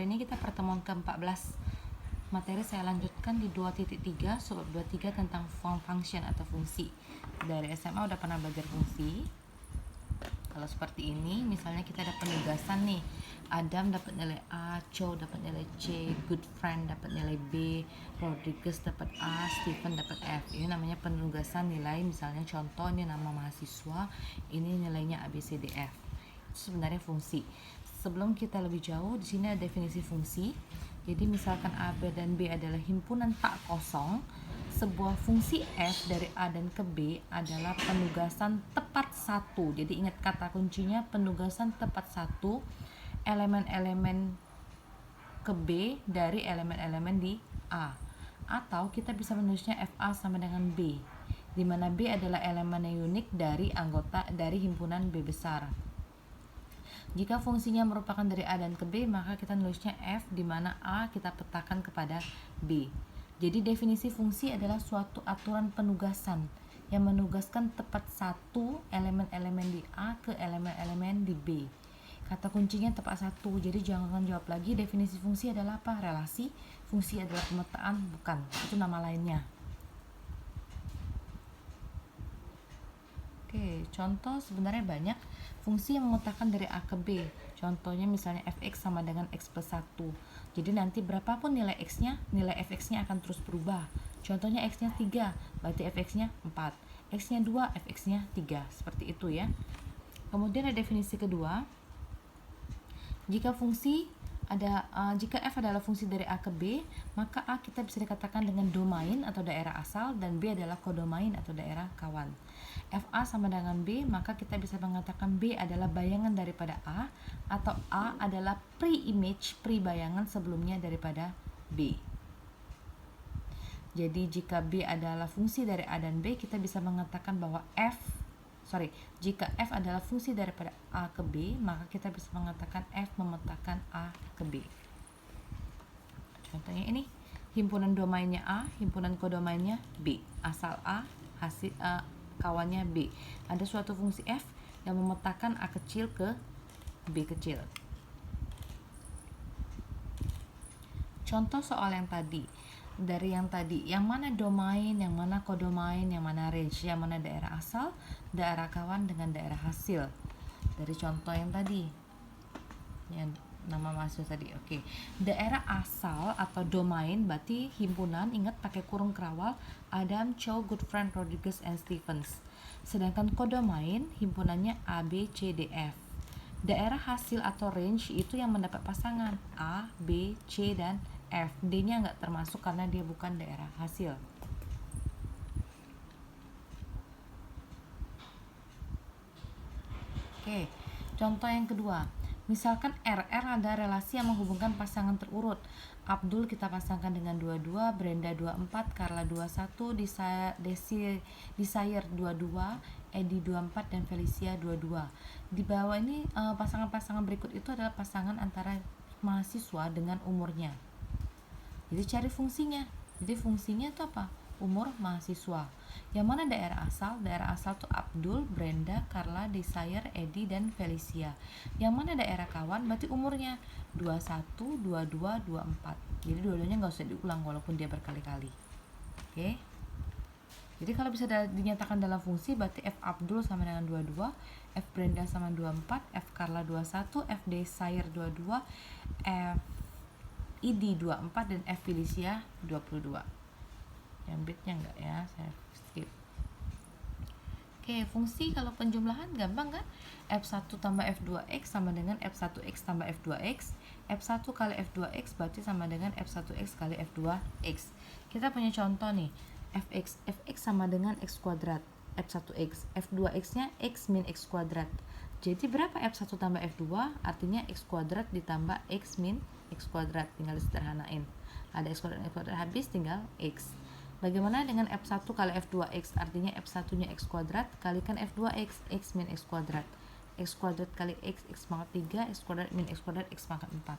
hari ini kita pertemuan ke-14. Materi saya lanjutkan di 2.3 subbab 23 tentang form function atau fungsi. Dari SMA udah pernah belajar fungsi. Kalau seperti ini, misalnya kita ada penugasan nih. Adam dapat nilai A, Chow dapat nilai C, Good Friend dapat nilai B, Rodriguez dapat A, Stephen dapat F. Ini namanya penugasan nilai. Misalnya contoh ini nama mahasiswa, ini nilainya A, B, C, D, F. Itu sebenarnya fungsi. Sebelum kita lebih jauh, di sini ada definisi fungsi. Jadi misalkan A, B, dan B adalah himpunan tak kosong, sebuah fungsi f dari A dan ke B adalah penugasan tepat satu. Jadi ingat kata kuncinya penugasan tepat satu elemen-elemen ke B dari elemen-elemen di A. Atau kita bisa menulisnya FA sama dengan B, di mana B adalah elemen yang unik dari anggota dari himpunan B besar. Jika fungsinya merupakan dari A dan ke B, maka kita nulisnya F, di mana A kita petakan kepada B. Jadi definisi fungsi adalah suatu aturan penugasan yang menugaskan tepat satu elemen-elemen di A ke elemen-elemen di B. Kata kuncinya tepat satu, jadi jangan jawab lagi definisi fungsi adalah apa? Relasi. Fungsi adalah pemetaan, bukan. Itu nama lainnya. Oke, contoh sebenarnya banyak fungsi yang memetakan dari A ke B. Contohnya misalnya fx sama dengan x plus 1. Jadi nanti berapapun nilai x-nya, nilai fx-nya akan terus berubah. Contohnya x-nya 3, berarti fx-nya 4. X-nya 2, fx-nya 3. Seperti itu ya. Kemudian ada definisi kedua. Jika f adalah fungsi dari A ke B, maka A kita bisa dikatakan dengan domain atau daerah asal dan B adalah kodomain atau daerah kawan. FA sama dengan B, maka kita bisa mengatakan B adalah bayangan daripada A atau A adalah pre-image, pre-bayangan sebelumnya daripada B. Jadi jika B adalah fungsi dari A dan B, kita bisa mengatakan bahwa jika F adalah fungsi daripada A ke B, maka kita bisa mengatakan F memetakan A ke B. Contohnya ini, himpunan domainnya A, himpunan kodomainnya B. Asal A, hasil kawannya B. Ada suatu fungsi F yang memetakan A kecil ke B kecil. Contoh soal yang tadi. Dari yang tadi, yang mana domain, yang mana kodomain, yang mana range, yang mana daerah asal, daerah kawan dengan daerah hasil. Dari contoh yang tadi, yang nama mahasiswa tadi. Oke. Daerah asal atau domain berarti himpunan, ingat pakai kurung kerawal, Adam, Chow, Good Friend, Rodriguez, and Stephens. Sedangkan kodomain himpunannya A, B, C, D, F. Daerah hasil atau range itu yang mendapat pasangan A, B, C, dan F. D-nya nggak termasuk karena dia bukan daerah hasil. Oke, contoh yang kedua. Misalkan RR ada relasi yang menghubungkan pasangan terurut. Abdul kita pasangkan dengan 22, Brenda 24, Carla 21, Desire 22, Edi 24, dan Felicia 22. Di bawah ini pasangan-pasangan berikut itu adalah pasangan antara mahasiswa dengan umurnya. Jadi cari fungsinya. Jadi fungsinya itu apa? Umur mahasiswa. Yang mana daerah asal? Daerah asal tuh Abdul, Brenda, Carla, Desire, Edi, dan Felicia. Yang mana daerah kawan? Berarti umurnya 21, 22, 24. Jadi dua-duanya nggak usah diulang walaupun dia berkali-kali. Oke. Jadi kalau bisa dinyatakan dalam fungsi, berarti F Abdul sama dengan 22, F Brenda sama 24, F Carla 21, F Desire 22, F ID 24, dan F Felicia 22. Yang bitnya enggak ya, saya skip. Oke, fungsi kalau penjumlahan gampang kan? F1 tambah F2X sama dengan F1X tambah F2X. F1 kali F2X berarti sama dengan F1X kali F2X. Kita punya contoh nih, Fx sama dengan X kuadrat, F1X. F2X nya X min X kuadrat. Jadi berapa F1 tambah F2? Artinya X kuadrat ditambah X min X kuadrat. Tinggal disederhanain. Ada X kuadrat habis, tinggal X. Bagaimana dengan F1 kali F2X? Artinya F1 nya X kuadrat kalikan F2X, X min X kuadrat. X kuadrat kali X, X pangkat 3, X kuadrat min X kuadrat, X pangkat 4.